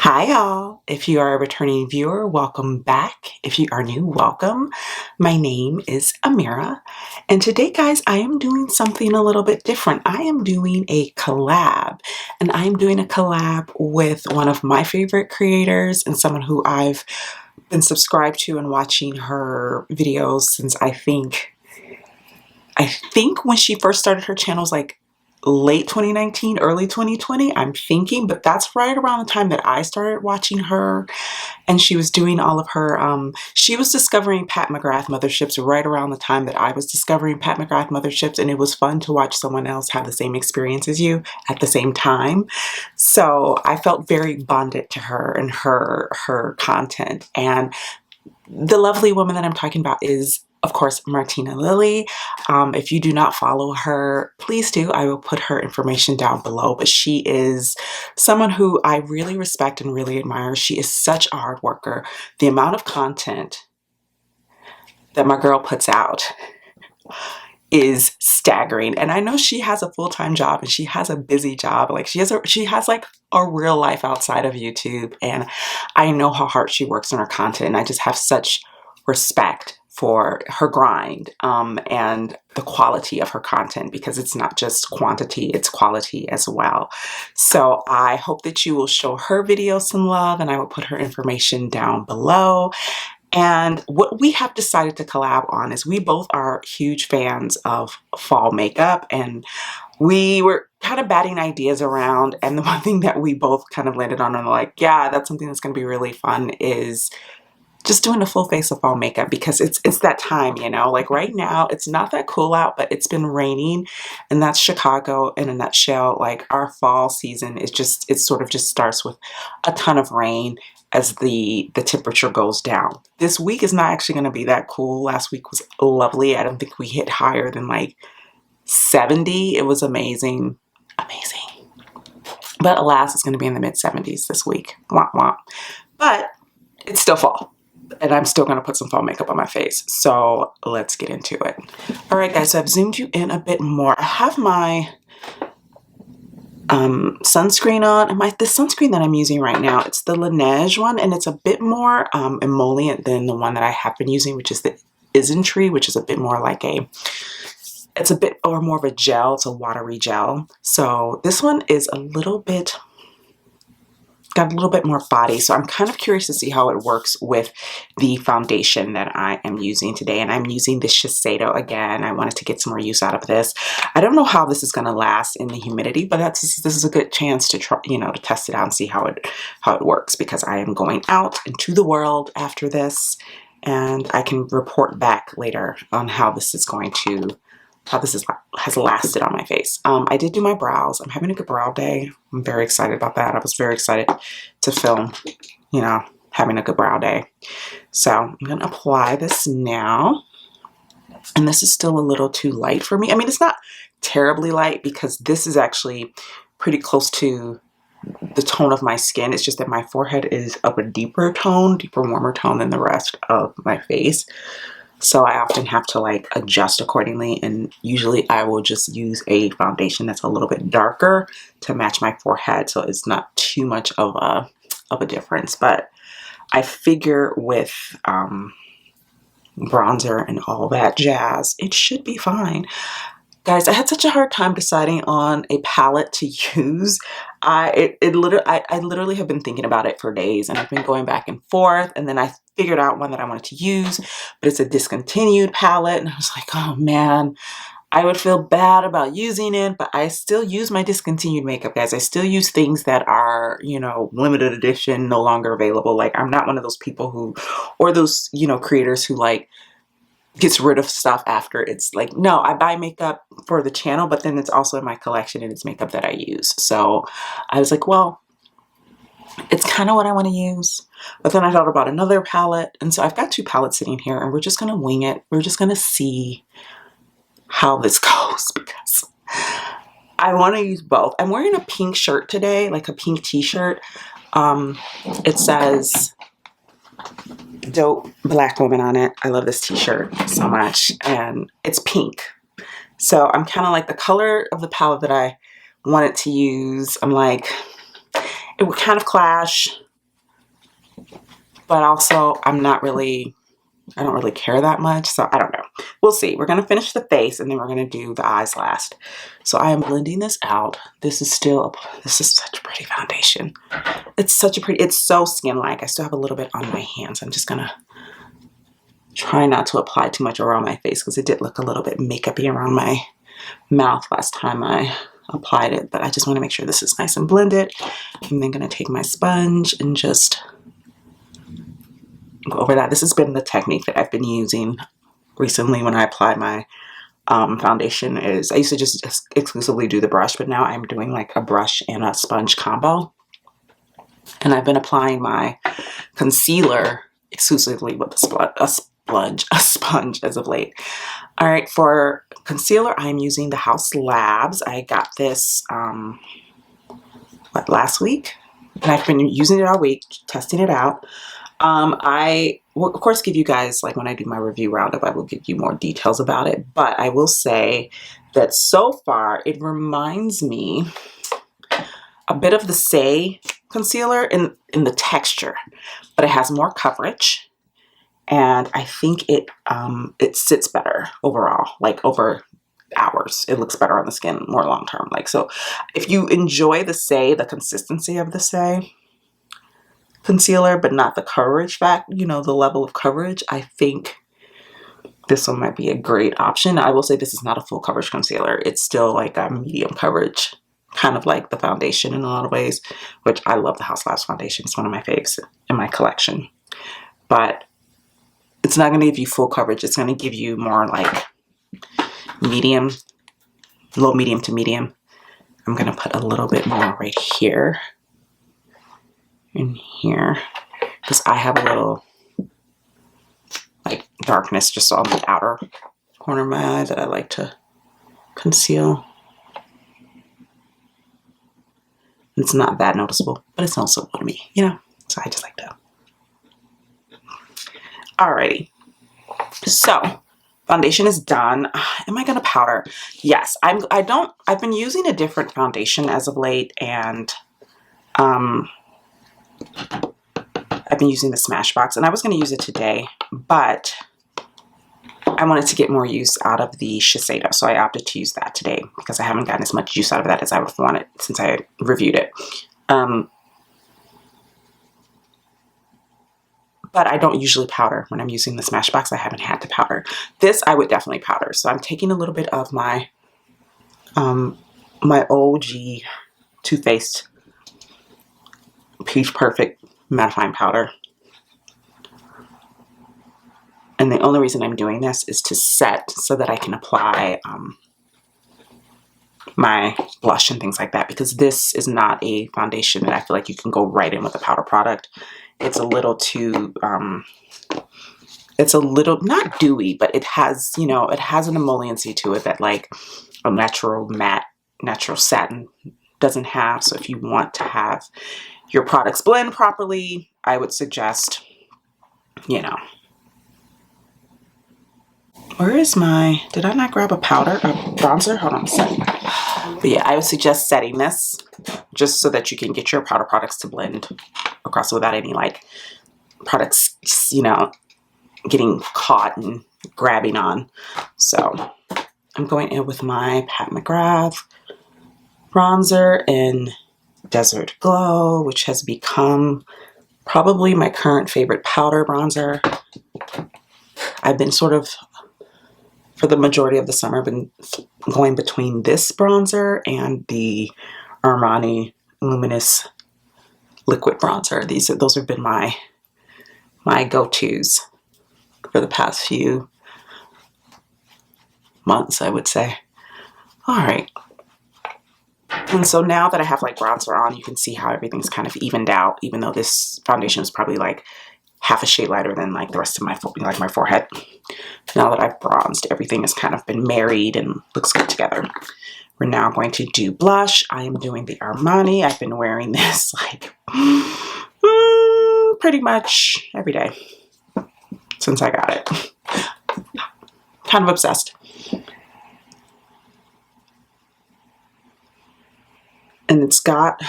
Hi, y'all. If you are a returning viewer, welcome back. If you are new, welcome. My name is Amira, and today, guys, I am doing something a little bit different. I am doing a collab, and I am doing a collab with one of my favorite creators and someone who I've been subscribed to and watching her videos since I think when she first started her channel was like late 2019, early 2020, I'm thinking, but that's right around the time that I started watching her. And she was doing all of her, she was discovering Pat McGrath motherships right around the time that I was discovering Pat McGrath motherships. And it was fun to watch someone else have the same experience as you at the same time. So I felt very bonded to her and her content. And the lovely woman that I'm talking about is, of course, Martina Lily. If you do not follow her, please do. I will put her information down below. But she is someone who I really respect and really admire. She is such a hard worker. The amount of content that my girl puts out is staggering. And I know she has a full-time job and she has a busy job. Like she has like a real life outside of YouTube. And I know how hard she works on her content. And I just have such respect for her grind and the quality of her content, because it's not just quantity, it's quality as well. So I hope that you will show her video some love, and I will put her information down below. And what we have decided to collab on is we both are huge fans of fall makeup, and we were kind of batting ideas around. And the one thing that we both kind of landed on and like, yeah, that's something that's going to be really fun, is just doing a full face of fall makeup, because it's that time, you know, like right now it's not that cool out, but it's been raining, and that's Chicago in a nutshell. Like our fall season is just, it sort of just starts with a ton of rain as the temperature goes down. This week is not actually going to be that cool. Last week was lovely. I don't think we hit higher than like 70. It was amazing. Amazing. But alas, it's going to be in the mid 70s this week. Womp womp. But it's still fall, and I'm still going to put some fall makeup on my face. So let's get into it. All right, guys, so I've zoomed you in a bit more. I have my sunscreen on, and this sunscreen that I'm using right now, it's the Laneige one, and it's a bit more emollient than the one that I have been using, which is the Isntree, which is a bit more like it's a bit or more of a gel. It's a watery gel. So this one is got a little bit more body, so I'm kind of curious to see how it works with the foundation that I am using today. And I'm using the Shiseido again. I wanted to get some more use out of this. I don't know how this is going to last in the humidity, but this is a good chance to try, you know, to test it out and see how it works, because I am going out into the world after this, and I can report back later on how this is going to has lasted on my face. I did do my brows. I'm having a good brow day. I'm very excited about that. I was very excited to film, you know, having a good brow day. So I'm going to apply this now. And this is still a little too light for me. I mean, it's not terribly light, because this is actually pretty close to the tone of my skin. It's just that my forehead is of a deeper tone, warmer tone than the rest of my face. So I often have to like adjust accordingly, and usually I will just use a foundation that's a little bit darker to match my forehead, so it's not too much of a difference. But I figure with bronzer and all that jazz, it should be fine. Guys, I had such a hard time deciding on a palette to use. I literally have been thinking about it for days, and I've been going back and forth, and then I figured out one that I wanted to use, but it's a discontinued palette, and I was like, oh man, I would feel bad about using it, but I still use my discontinued makeup, guys. I still use things that are, you know, limited edition, no longer available. Like, I'm not one of those people who, or those, you know, creators who like gets rid of stuff after it's like, no, I buy makeup for the channel, but then it's also in my collection and it's makeup that I use. So I was like, well, it's kind of what I want to use. But then I thought about another palette, and so I've got two palettes sitting here, and we're just going to wing it. We're just going to see how this goes, because I want to use both. I'm wearing a pink shirt today, like a pink t-shirt. It says Dope Black Woman on it. I love this t-shirt so much, and it's pink. So I'm kind of like, the color of the palette that I wanted to use, I'm like, it would kind of clash but also I don't really care that much, so I don't know. We'll see. We're going to finish the face and then we're going to do the eyes last. So I am blending this out. This is such a pretty foundation. It's so skin-like. I still have a little bit on my hands. I'm just going to try not to apply too much around my face because it did look a little bit makeup-y around my mouth last time I applied it, but I just want to make sure this is nice and blended. I'm then going to take my sponge and just go over that. This has been the technique that I've been using recently when I apply my foundation. I used to just exclusively do the brush, but now I'm doing like a brush and a sponge combo. And I've been applying my concealer exclusively with a sponge as of late. All right, for concealer, I'm using the House Labs. I got this last week, and I've been using it all week, testing it out. I will, of course, give you guys, like when I do my review roundup, I will give you more details about it. But I will say that so far, it reminds me a bit of the Say concealer in the texture, but it has more coverage. And I think it sits better overall, like over hours. It looks better on the skin more long term. Like, so if you enjoy the consistency of the Say concealer, but not the coverage the level of coverage, I think this one might be a great option. I will say this is not a full coverage concealer. It's still like a medium coverage, kind of like the foundation in a lot of ways, which I love the House Labs foundation. It's one of my faves in my collection. But it's not going to give you full coverage. It's going to give you more like medium, low medium to medium. I'm going to put a little bit more right here and here because I have a little like darkness just on the outer corner of my eye that I like to conceal. It's not that noticeable, but it's noticeable to me, so I just like to. Alrighty, so foundation is done. Am I gonna powder? Yes, I've been using a different foundation as of late, and I've been using the Smashbox, and I was gonna use it today, but I wanted to get more use out of the Shiseido, so I opted to use that today because I haven't gotten as much use out of that as I would have wanted since I reviewed it. But I don't usually powder when I'm using the Smashbox. I haven't had to powder. This I would definitely powder. So I'm taking a little bit of my my OG Too Faced Peach Perfect mattifying powder. And the only reason I'm doing this is to set so that I can apply my blush and things like that, because this is not a foundation that I feel like you can go right in with a powder product. It's a little too, it's a little, not dewy, but it has, it has an emolliency to it that like a natural matte, natural satin doesn't have. So if you want to have your products blend properly, I would suggest, where is my, did I not grab a powder, a bronzer? Hold on a second. But yeah, I would suggest setting this just so that you can get your powder products to blend across without any like products, getting caught and grabbing on. So I'm going in with my Pat McGrath bronzer in Desert Glow, which has become probably my current favorite powder bronzer. I've been sort of, for the majority of the summer, been going between this bronzer and the Armani Luminous Liquid Bronzer. Those have been my go-tos for the past few months, I would say. All right. And so now that I have like bronzer on, you can see how everything's kind of evened out, even though this foundation is probably like half a shade lighter than like the rest of my forehead. Now that I've bronzed, everything has kind of been married and looks good together. We're now going to do blush. I am doing the Armani. I've been wearing this like pretty much every day since I got it. Kind of obsessed. And it's got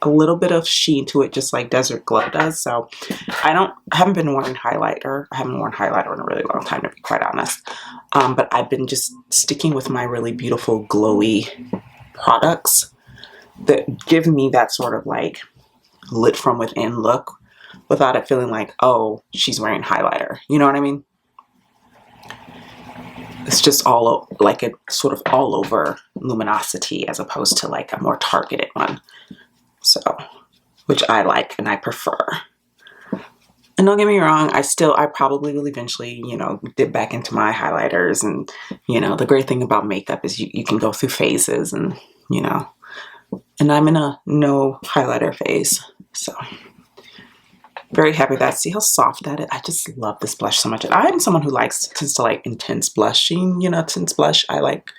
a little bit of sheen to it, just like Desert Glow does. So I haven't been wearing highlighter. I haven't worn highlighter in a really long time, to be quite honest. But I've been just sticking with my really beautiful glowy products that give me that sort of like lit from within look without it feeling like, oh, she's wearing highlighter. You know what I mean? It's just all like a sort of all over luminosity as opposed to like a more targeted one. So, which I like and I prefer. And don't get me wrong, I probably will eventually, you know, dip back into my highlighters. And, you know, the great thing about makeup is you can go through phases and, you know, and I'm in a no highlighter phase. So very happy with that. See how soft that is? I just love this blush so much. And I'm someone who tends to like intense blushing, you know, intense blush. I like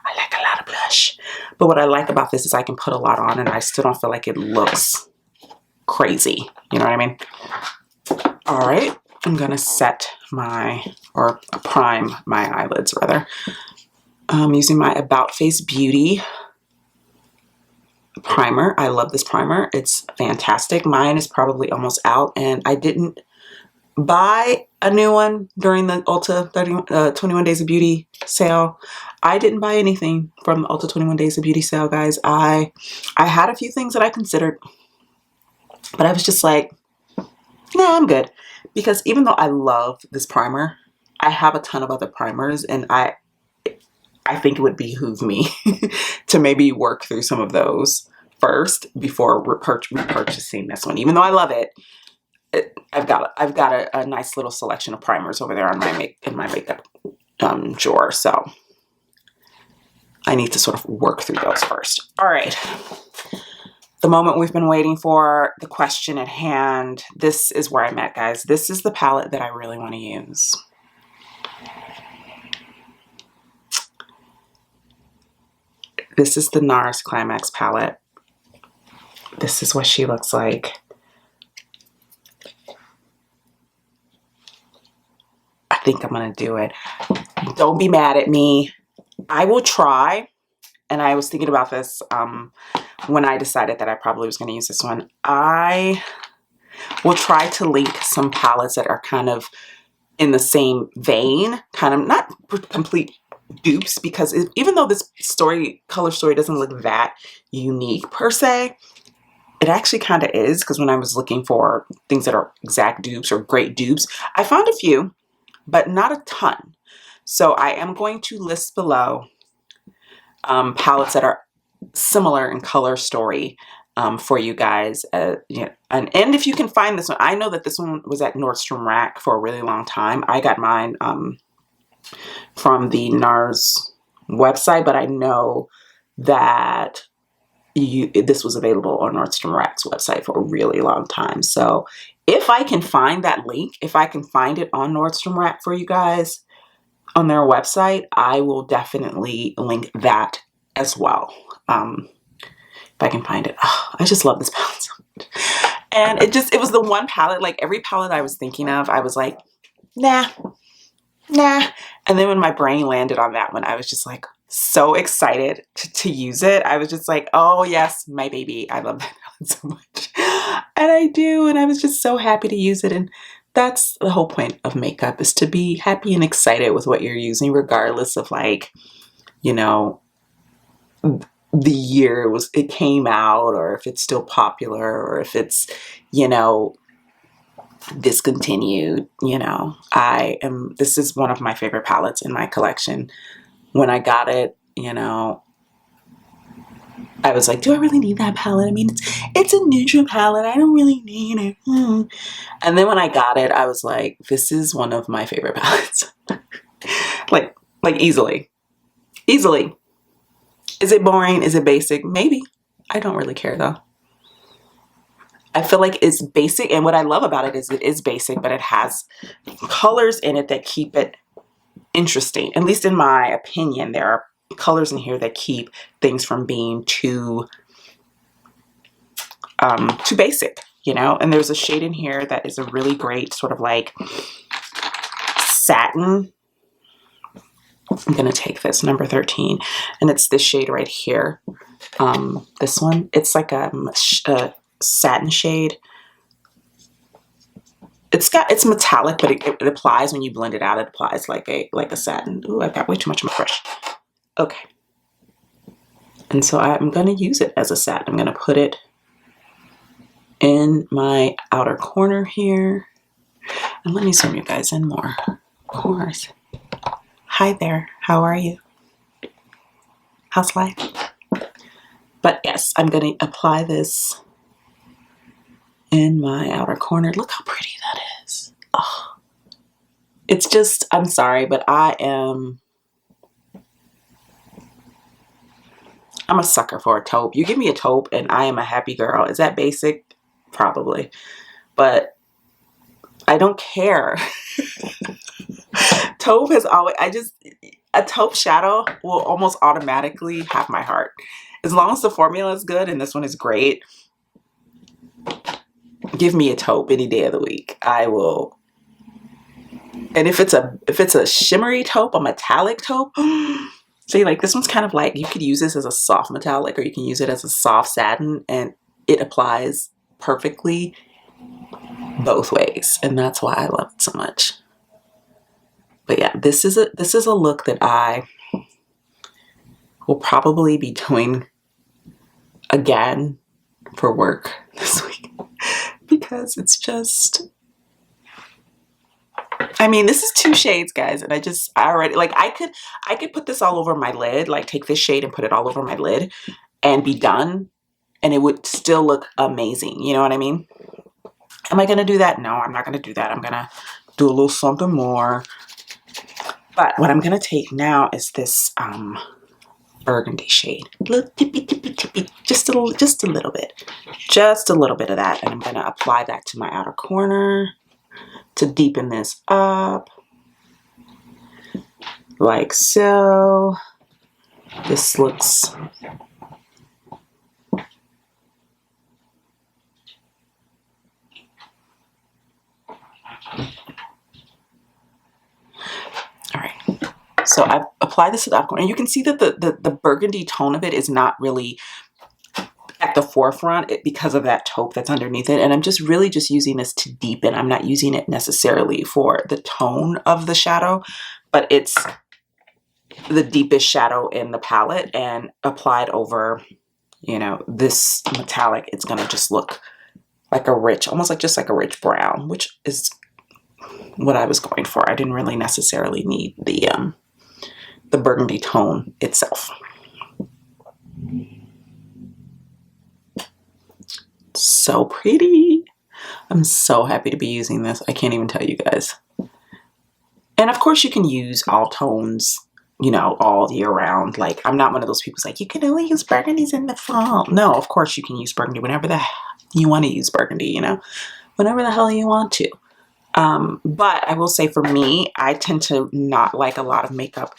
a lot of blush. But what I like about this is I can put a lot on and I still don't feel like it looks crazy. You know what I mean? All right, I'm gonna prime my eyelids rather. Using my About Face Beauty primer. I love this primer. It's fantastic. Mine is probably almost out, and I didn't buy a new one during the Ulta 21 Days of Beauty sale. I didn't buy anything from the Ulta 21 Days of Beauty sale, guys. I had a few things that I considered, but I was just like, no, I'm good. Because even though I love this primer, I have a ton of other primers, and I think it would behoove me to maybe work through some of those first before repurchasing this one. Even though I love it, I've got a nice little selection of primers over there on in my makeup drawer. So I need to sort of work through those first. All right. The moment we've been waiting for, the question at hand. This is where I'm at, guys. This is the palette that I really want to use. This is the Nars Climax palette. This is what she looks like. I think I'm going to do it. Don't be mad at me. I will try. And I was thinking about this when I decided that I probably was going to use this one. I will try to link some palettes that are kind of in the same vein, kind of not complete dupes, because even though this color story doesn't look that unique per se, it actually kind of is, because when I was looking for things that are exact dupes or great dupes, I found a few, but not a ton. So I am going to list below palettes that are similar in color story for you guys. You know, and if you can find this one, I know that this one was at Nordstrom Rack for a really long time. I got mine from the Nars website, but I know that this was available on Nordstrom Rack's website for a really long time. So if I can find that link, if I can find it on Nordstrom Rack for you guys on their website, I will definitely link that as well. If I can find it. Oh, I just love this palette so much. And it was the one palette, like every palette I was thinking of, I was like, nah. And then when my brain landed on that one, I was just like so excited to use it. I was just like, oh yes, my baby. I love that palette so much. And I do. And I was just so happy to use it. And that's the whole point of makeup, is to be happy and excited with what you're using, regardless of, like, you know, the year it came out, or if it's still popular, or if it's, you know, discontinued. You know, this is one of my favorite palettes in my collection. When I got it, you know, I was like, do I really need that palette? I mean, it's a neutral palette. I don't really need it. And then when I got it, I was like, this is one of my favorite palettes. like easily. Is it boring? Is it basic? Maybe. I don't really care though. I feel like it's basic, and what I love about it is basic, but it has colors in it that keep it interesting. At least in my opinion, there are colors in here that keep things from being too basic, you know. And there's a shade in here that is a really great sort of like satin. I'm going to take this number 13, and it's this shade right here. This one, it's like a satin shade. It's metallic, but it applies when you blend it out. It applies like a satin. Ooh, I've got way too much on my brush. Okay. And so I'm going to use it as a satin. I'm going to put it in my outer corner here. And let me zoom you guys in more. Of course. Hi there. How are you? How's life? But yes, I'm going to apply this in my outer corner. Look how pretty that is. Oh, it's just, I'm sorry, but I'm a sucker for a taupe. You give me a taupe and I am a happy girl. Is that basic? Probably. But I don't care. Taupe has always, a taupe shadow will almost automatically have my heart. As long as the formula is good, and this one is great, give me a taupe any day of the week. I will. And if it's a shimmery taupe, a metallic taupe, see, like this one's kind of like, you could use this as a soft metallic, or you can use it as a soft satin, and it applies perfectly both ways. And that's why I love it so much. But yeah, this is a look that I will probably be doing again for work this week, because it's just, I mean, this is 2 shades, guys, and I already, like, I could put this all over my lid, like take this shade and put it all over my lid and be done, and it would still look amazing. You know what I mean? Am I going to do that? No, I'm not going to do that. I'm going to do a little something more. But what I'm going to take now is this burgundy shade. Just a little bit. Just a little bit of that. And I'm going to apply that to my outer corner to deepen this up. Like so. This looks... So I've applied this to the outer corner, and you can see that the burgundy tone of it is not really at the forefront because of that taupe that's underneath it. And I'm just really just using this to deepen. I'm not using it necessarily for the tone of the shadow, but it's the deepest shadow in the palette, and applied over, you know, this metallic, it's going to just look like a rich, almost like just like a rich brown, which is what I was going for. I didn't really necessarily need the burgundy tone itself. So pretty. I'm so happy to be using this. I can't even tell you guys. And of course you can use all tones, you know, all year round. Like, I'm not one of those people who's like, you can only use burgundies in the fall. No, of course you can use burgundy whenever the hell you want to use burgundy, you know, whenever the hell you want to. But I will say, for me, I tend to not like a lot of makeup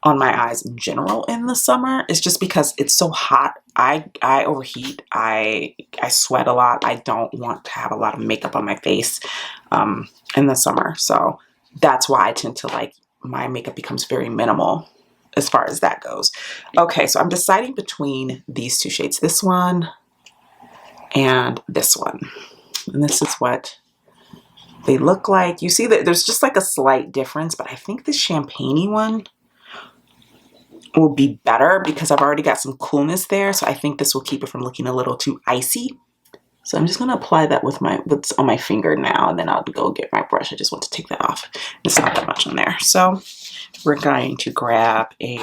on my eyes in general in the summer. It's just because it's so hot. I overheat. I sweat a lot. I don't want to have a lot of makeup on my face in the summer. So that's why I tend to like, my makeup becomes very minimal as far as that goes. Okay, so I'm deciding between these 2 shades, this one and this one. And this is what they look like. You see that there's just like a slight difference, but I think the champagne-y one will be better because I've already got some coolness there. So I think this will keep it from looking a little too icy. So I'm just going to apply that with what's on my finger now, and then I'll go get my brush. I just want to take that off. It's not that much on there. So we're going to grab a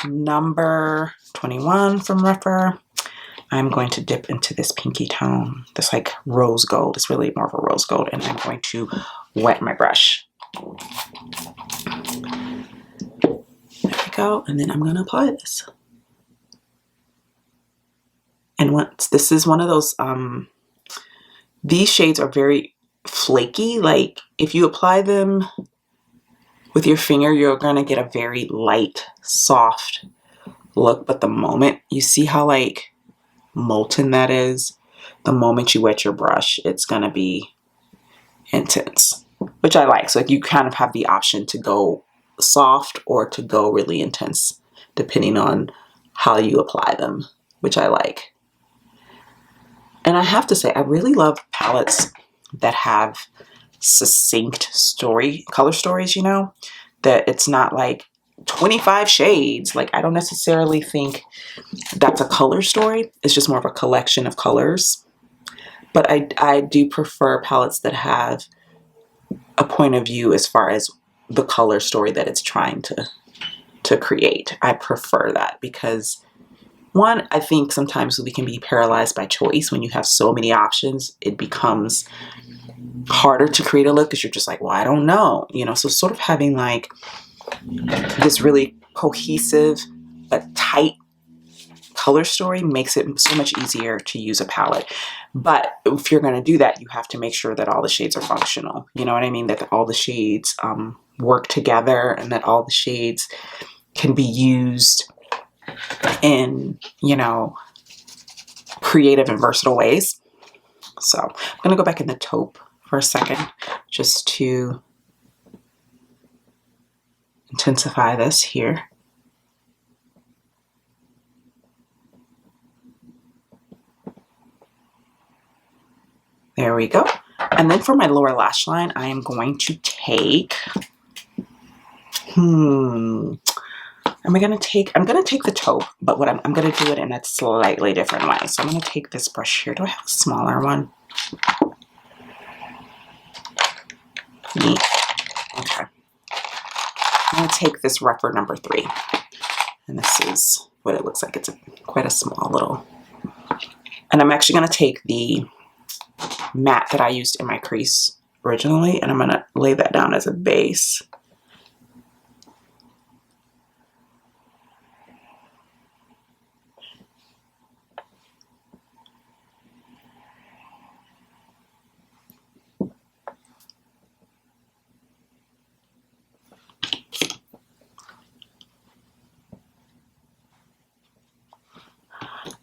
number 21 from Refer. I'm going to dip into this pinky tone, this like rose gold. It's really more of a rose gold, and I'm going to wet my brush. There we go, and then I'm going to apply this. And once, this is one of those, these shades are very flaky. Like, if you apply them with your finger, you're going to get a very light, soft look. But the moment, you see how like molten that is? The moment you wet your brush, it's going to be intense. which I like. So you kind of have the option to go soft or to go really intense, depending on how you apply them, which I like. And I have to say, I really love palettes that have succinct color stories, you know, that it's not like 25 shades. Like, I don't necessarily think that's a color story. It's just more of a collection of colors. But I do prefer palettes that have a point of view as far as the color story that it's trying to create. I prefer that because, one, I think sometimes we can be paralyzed by choice. When you have so many options, it becomes harder to create a look because you're just like, well, I don't know, you know. So sort of having like this really cohesive but tight color story makes it so much easier to use a palette. But if you're going to do that, you have to make sure that all the shades are functional. You know what I mean? That all the shades work together and that all the shades can be used in, you know, creative and versatile ways. So I'm going to go back in the taupe for a second just to intensify this here. There we go. And then for my lower lash line, I am going to take, I'm going to take the taupe, but what I'm going to do it in a slightly different way. So I'm going to take this brush here. Do I have a smaller one? Neat. Okay. I'm going to take this rougher number 3. And this is what it looks like. It's quite a small little. And I'm actually going to take the matte that I used in my crease originally, and I'm going to lay that down as a base.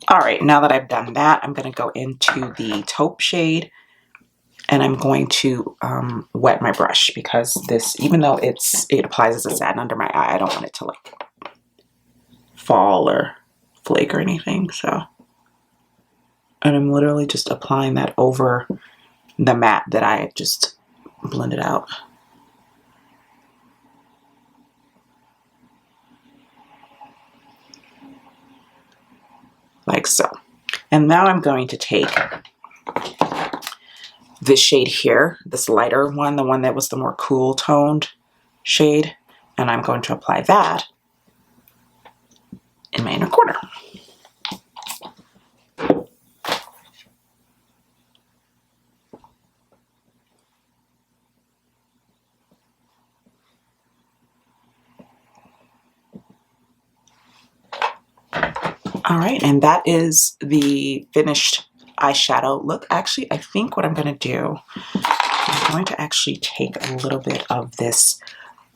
All right, now that I've done that, I'm going to go into the taupe shade and I'm going to wet my brush because this, even though it applies as a satin under my eye, I don't want it to like fall or flake or anything. So, and I'm literally just applying that over the matte that I had just blended out. Like so. And now I'm going to take this shade here, this lighter one, the one that was the more cool toned shade, and I'm going to apply that in my inner corner. All right, and that is the finished eyeshadow look. Actually, I think what I'm going to do, I'm going to actually take a little bit of this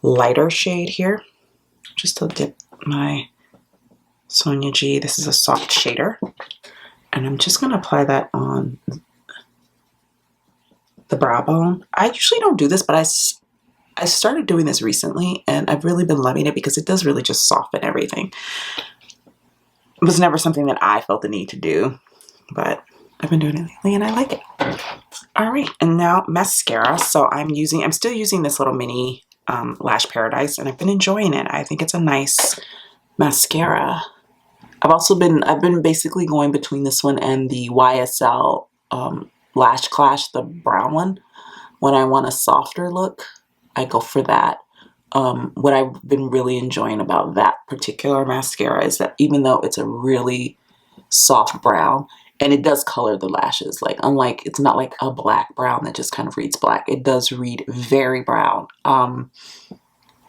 lighter shade here, just to dip my Sonia G. This is a soft shader, and I'm just going to apply that on the brow bone. I usually don't do this, but I started doing this recently, and I've really been loving it because it does really just soften everything. It was never something that I felt the need to do, but I've been doing it lately and I like it. All right, and now mascara. So I'm still using this little mini Lash Paradise, and I've been enjoying it. I think it's a nice mascara. I've been basically going between this one and the YSL Lash Clash, the brown one. When I want a softer look, I go for that. What I've been really enjoying about that particular mascara is that even though it's a really soft brown, and it does color the lashes, like unlike, it's not like a black brown that just kind of reads black. It does read very brown.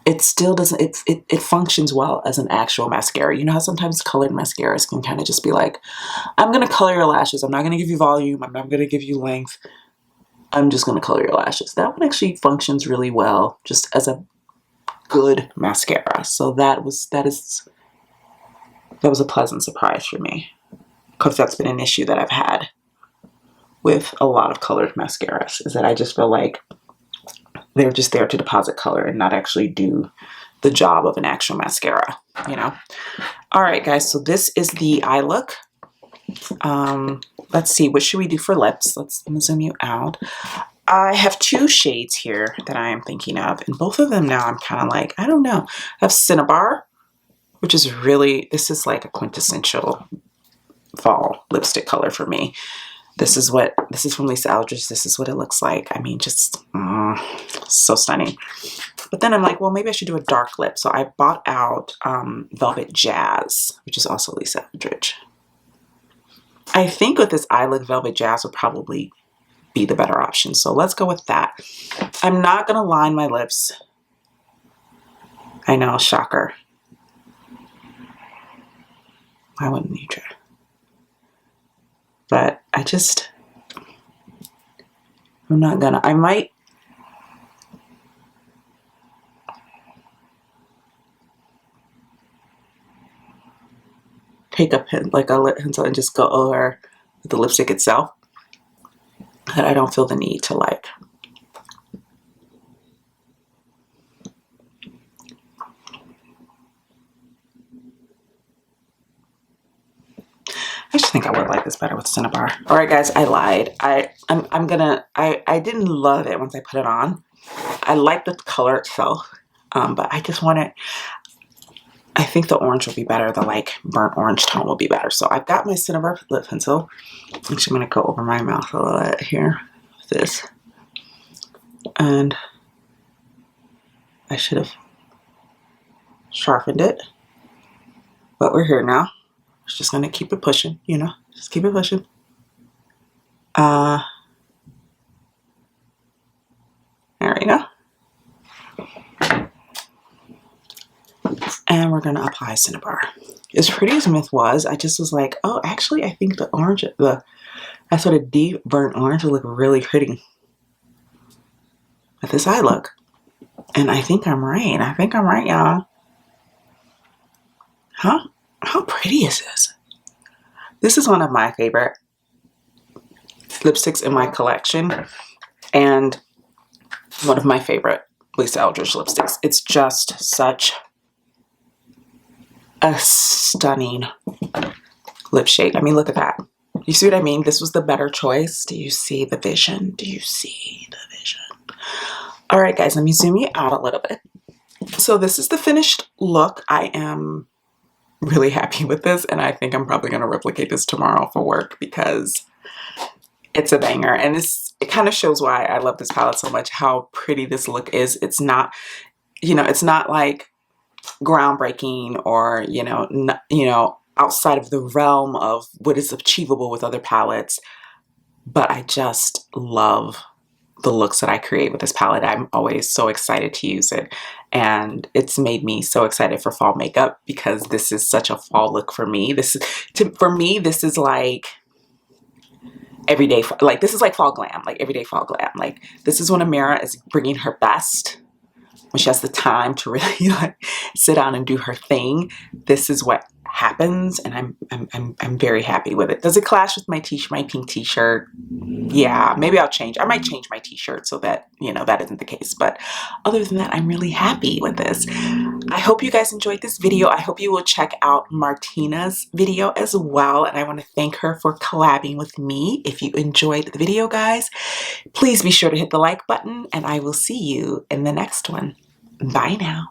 It still doesn't, it functions well as an actual mascara. You know how sometimes colored mascaras can kind of just be like, I'm going to color your lashes. I'm not going to give you volume. I'm not going to give you length. I'm just going to color your lashes. That one actually functions really well just as a good mascara. So that was a pleasant surprise for me, because that's been an issue that I've had with a lot of colored mascaras, is that I just feel like they're just there to deposit color and not actually do the job of an actual mascara, you know. All right, guys, so this is the eye look. Let's see, what should we do for lips? Let me zoom you out. I have two shades here that I am thinking of, and both of them now I'm kind of like, I don't know. I have Cinnabar, which is really, this is like a quintessential fall lipstick color for me. This is from Lisa Eldridge. This is what it looks like. I mean, just so stunning. But then I'm like, well, maybe I should do a dark lip. So I bought out Velvet Jazz, which is also Lisa Eldridge. I think with this eye look, Velvet Jazz would probably be the better option. So let's go with that. I'm not going to line my lips. I know, shocker. Why wouldn't you try? But I'm not gonna. I might. Take a pen, like a lip pencil, and just go over the lipstick itself. That I don't feel the need to like. I just think I would like this better with Cinnabar. All right, guys, I lied. I didn't love it once I put it on. I like the color itself, but I just want it. I think the orange will be better. The like burnt orange tone will be better. So I've got my Cinnabar lip pencil. Actually, I'm gonna go over my mouth a little bit here with this, and I should have sharpened it, but we're here now. Just gonna keep it pushing, you know, just keep it pushing. There we go. And we're gonna apply Cinnabar. As pretty as Myth was, I just was like, oh, actually, I think the orange, that sort of deep burnt orange will look really pretty with this eye look. And I think I'm right. I think I'm right, y'all. Huh? How pretty is this? This is one of my favorite lipsticks in my collection, and one of my favorite Lisa Eldridge lipsticks. It's just such a stunning lip shade. I mean, look at that. You see what I mean? This was the better choice. Do you see the vision? Do you see the vision? All right, guys, let me zoom you out a little bit. So this is the finished look. I am really happy with this, and I think I'm probably going to replicate this tomorrow for work because it's a banger. And it kind of shows why I love this palette so much, how pretty this look is. It's not, you know, it's not like groundbreaking or, you know, outside of the realm of what is achievable with other palettes, but I just love the looks that I create with this palette. I'm always so excited to use it, and it's made me so excited for fall makeup because this is such a fall look for me. For me, this is like everyday, like this is like fall glam, like everyday fall glam. Like this is when Amira is bringing her best, when she has the time to really like sit down and do her thing. This is what happens, and I'm very happy with it. Does it clash with my pink t-shirt? Yeah, maybe I might change my t-shirt so that, you know, that isn't the case. But other than that, I'm really happy with this. I hope you guys enjoyed this video. I hope you will check out Martina's video as well. And I want to thank her for collabing with me. If you enjoyed the video, guys, please be sure to hit the like button, and I will see you in the next one. Bye now.